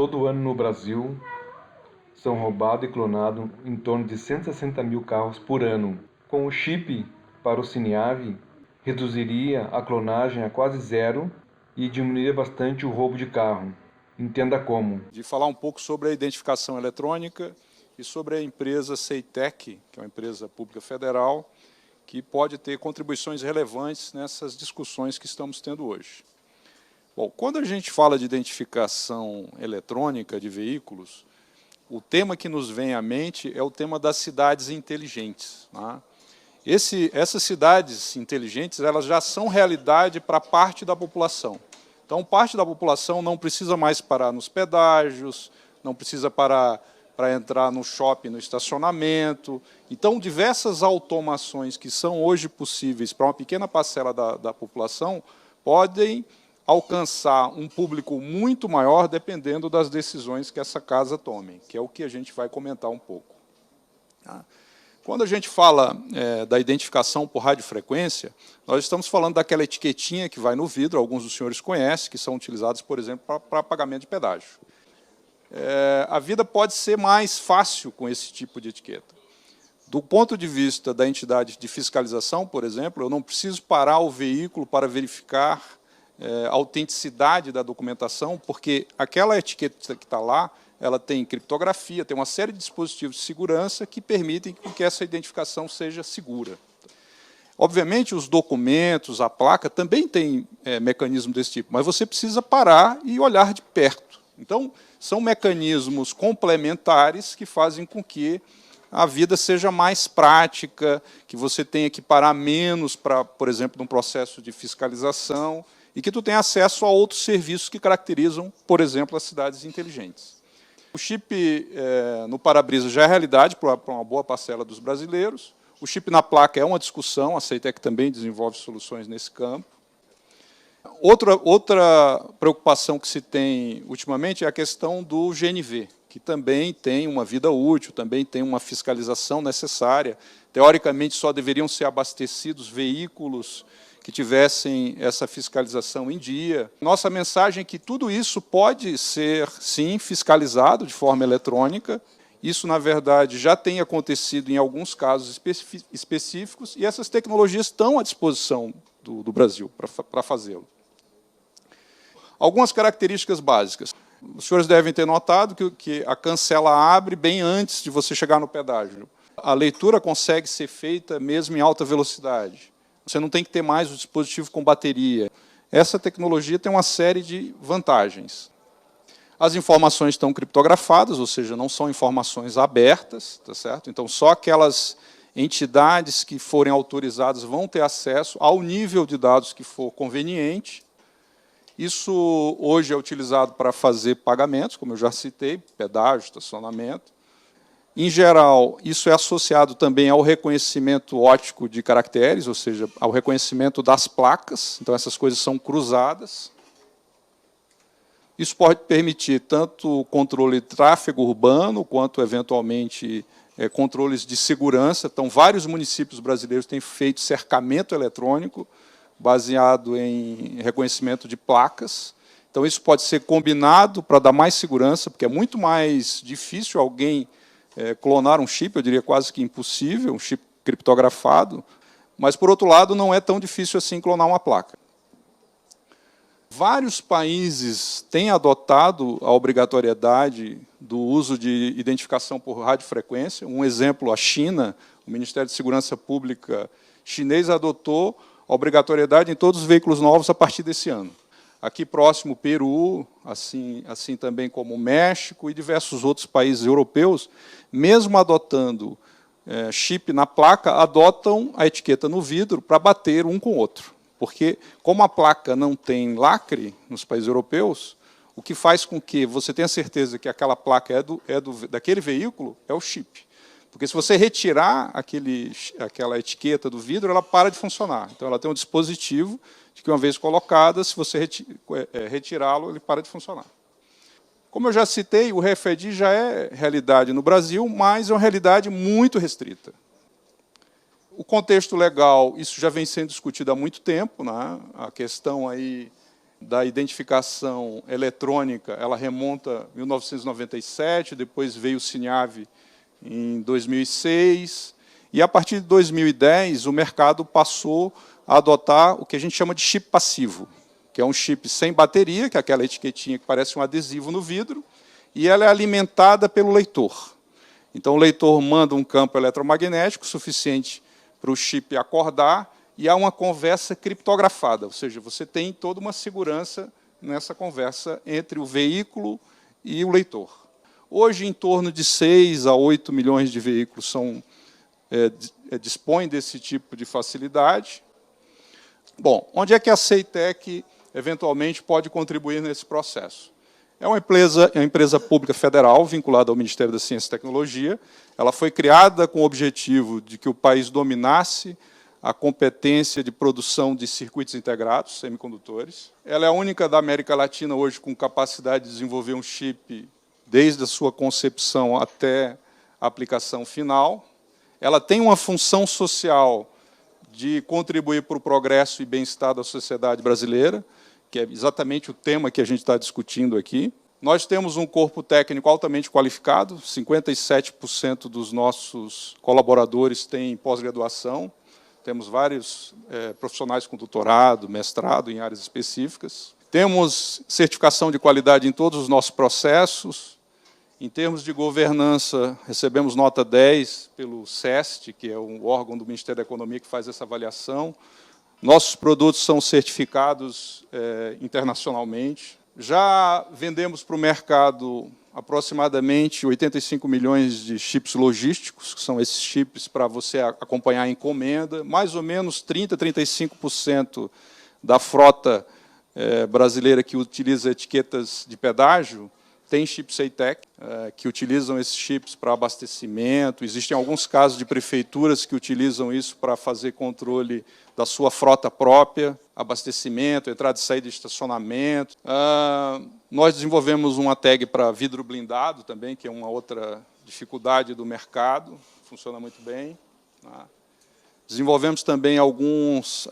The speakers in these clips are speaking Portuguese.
Todo ano no Brasil são roubados e clonados em torno de 160 mil carros por ano. Com o chip para o CineAve, reduziria a clonagem a quase zero e diminuiria bastante o roubo de carro. Entenda como. De falar um pouco sobre a identificação eletrônica e sobre a empresa Ceitec, que é uma empresa pública federal, que pode ter contribuições relevantes nessas discussões que estamos tendo hoje. Bom, quando a gente fala de identificação eletrônica de veículos, o tema que nos vem à mente é o tema das cidades inteligentes, né? Essas cidades inteligentes, elas já são realidade para parte da população. Então, parte da população não precisa mais parar nos pedágios, não precisa parar para entrar no shopping, no estacionamento. Então, diversas automações que são hoje possíveis para uma pequena parcela da população podem alcançar um público muito maior dependendo das decisões que essa casa tome, que é o que a gente vai comentar um pouco. Quando a gente fala da identificação por radiofrequência, nós estamos falando daquela etiquetinha que vai no vidro, alguns dos senhores conhecem, que são utilizados, por exemplo, para pagamento de pedágio. A vida pode ser mais fácil com esse tipo de etiqueta. Do ponto de vista da entidade de fiscalização, por exemplo, eu não preciso parar o veículo para verificar a autenticidade da documentação, porque aquela etiqueta que está lá, ela tem criptografia, tem uma série de dispositivos de segurança que permitem que essa identificação seja segura. Obviamente, os documentos, a placa, também tem mecanismo desse tipo, mas você precisa parar e olhar de perto. Então, são mecanismos complementares que fazem com que a vida seja mais prática, que você tenha que parar menos para, por exemplo, num processo de fiscalização, e que tu tenha acesso a outros serviços que caracterizam, por exemplo, as cidades inteligentes. O chip no para-brisa já é realidade para uma boa parcela dos brasileiros. O chip na placa é uma discussão, a Ceitec também desenvolve soluções nesse campo. Outra preocupação que se tem ultimamente é a questão do GNV, que também tem uma vida útil, também tem uma fiscalização necessária. Teoricamente, só deveriam ser abastecidos veículos que tivessem essa fiscalização em dia. Nossa mensagem é que tudo isso pode ser, sim, fiscalizado de forma eletrônica. Isso, na verdade, já tem acontecido em alguns casos específicos, e essas tecnologias estão à disposição do Brasil para fazê-lo. Algumas características básicas. Os senhores devem ter notado que a cancela abre bem antes de você chegar no pedágio. A leitura consegue ser feita mesmo em alta velocidade. Você não tem que ter mais o dispositivo com bateria. Essa tecnologia tem uma série de vantagens. As informações estão criptografadas, ou seja, não são informações abertas, tá certo? Então, só aquelas entidades que forem autorizadas vão ter acesso ao nível de dados que for conveniente. Isso hoje é utilizado para fazer pagamentos, como eu já citei, pedágio, estacionamento. Em geral, isso é associado também ao reconhecimento óptico de caracteres, ou seja, ao reconhecimento das placas. Então, essas coisas são cruzadas. Isso pode permitir tanto o controle de tráfego urbano, quanto, eventualmente, controles de segurança. Então, vários municípios brasileiros têm feito cercamento eletrônico, baseado em reconhecimento de placas. Então, isso pode ser combinado para dar mais segurança, porque é muito mais difícil alguém clonar um chip, eu diria quase que impossível, um chip criptografado, mas, por outro lado, não é tão difícil assim clonar uma placa. Vários países têm adotado a obrigatoriedade do uso de identificação por radiofrequência. Um exemplo, a China, o Ministério de Segurança Pública chinês adotou a obrigatoriedade em todos os veículos novos a partir desse ano. Aqui próximo, o Peru, assim também como o México e diversos outros países europeus, mesmo adotando chip na placa, adotam a etiqueta no vidro para bater um com o outro. Porque, como a placa não tem lacre nos países europeus, o que faz com que você tenha certeza que aquela placa daquele veículo é o chip. Porque, se você retirar aquela etiqueta do vidro, ela para de funcionar. Então, ela tem um dispositivo de que, uma vez colocada, se você retirá-lo, ele para de funcionar. Como eu já citei, o RFID já é realidade no Brasil, mas é uma realidade muito restrita. O contexto legal, isso já vem sendo discutido há muito tempo, né? A questão aí da identificação eletrônica, ela remonta a 1997, depois veio o CINIAV em 2006, e a partir de 2010 o mercado passou a adotar o que a gente chama de chip passivo, que é um chip sem bateria, que é aquela etiquetinha que parece um adesivo no vidro, e ela é alimentada pelo leitor. Então, o leitor manda um campo eletromagnético suficiente para o chip acordar, e há uma conversa criptografada, ou seja, você tem toda uma segurança nessa conversa entre o veículo e o leitor. Hoje, em torno de 6 a 8 milhões de veículos dispõem desse tipo de facilidade. Bom, onde é que a CEITEC, eventualmente, pode contribuir nesse processo? É uma empresa pública federal, vinculada ao Ministério da Ciência e Tecnologia. Ela foi criada com o objetivo de que o país dominasse a competência de produção de circuitos integrados, semicondutores. Ela é a única da América Latina hoje com capacidade de desenvolver um chip desde a sua concepção até a aplicação final. Ela tem uma função social de contribuir para o progresso e bem-estar da sociedade brasileira, que é exatamente o tema que a gente está discutindo aqui. Nós temos um corpo técnico altamente qualificado, 57% dos nossos colaboradores têm pós-graduação, temos vários profissionais com doutorado, mestrado em áreas específicas. Temos certificação de qualidade em todos os nossos processos. Em termos de governança, recebemos nota 10 pelo SEST, que é um órgão do Ministério da Economia que faz essa avaliação. Nossos produtos são certificados internacionalmente. Já vendemos para o mercado aproximadamente 85 milhões de chips logísticos, que são esses chips para você acompanhar a encomenda. Mais ou menos 30% a 35% da frota brasileira que utiliza etiquetas de pedágio tem chip CEITEC, que utilizam esses chips para abastecimento. Existem alguns casos de prefeituras que utilizam isso para fazer controle da sua frota própria, abastecimento, entrada e saída de estacionamento. Nós desenvolvemos uma tag para vidro blindado também, que é uma outra dificuldade do mercado, funciona muito bem. Desenvolvemos também alguns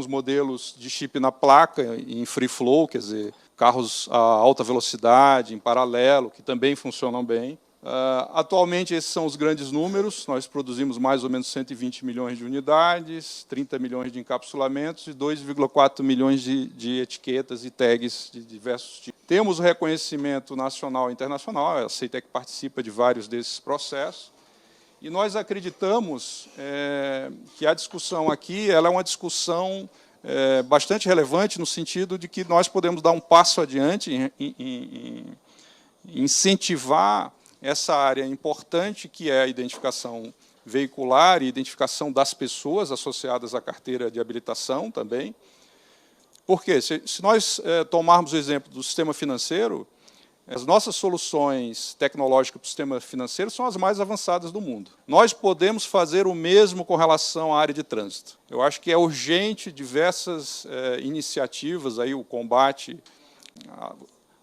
modelos de chip na placa, em free flow, quer dizer, carros a alta velocidade, em paralelo, que também funcionam bem. Atualmente, esses são os grandes números. Nós produzimos mais ou menos 120 milhões de unidades, 30 milhões de encapsulamentos e 2,4 milhões de etiquetas e tags de diversos tipos. Temos reconhecimento nacional e internacional, a CEITEC participa de vários desses processos. E nós acreditamos que a discussão aqui ela é uma discussão bastante relevante no sentido de que nós podemos dar um passo adiante em incentivar essa área importante que é a identificação veicular e identificação das pessoas associadas à carteira de habilitação também. Porque se nós tomarmos o exemplo do sistema financeiro, as nossas soluções tecnológicas para o sistema financeiro são as mais avançadas do mundo. Nós podemos fazer o mesmo com relação à área de trânsito. Eu acho que é urgente diversas iniciativas, aí, o combate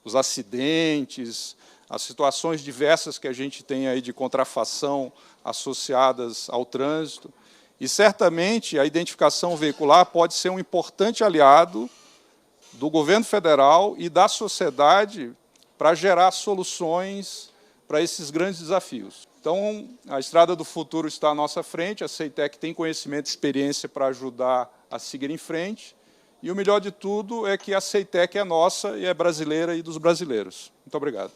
aos acidentes, as situações diversas que a gente tem aí de contrafação associadas ao trânsito. E, certamente, a identificação veicular pode ser um importante aliado do governo federal e da sociedade para gerar soluções para esses grandes desafios. Então, a estrada do futuro está à nossa frente, a CEITEC tem conhecimento e experiência para ajudar a seguir em frente, e o melhor de tudo é que a CEITEC é nossa e é brasileira e dos brasileiros. Muito obrigado.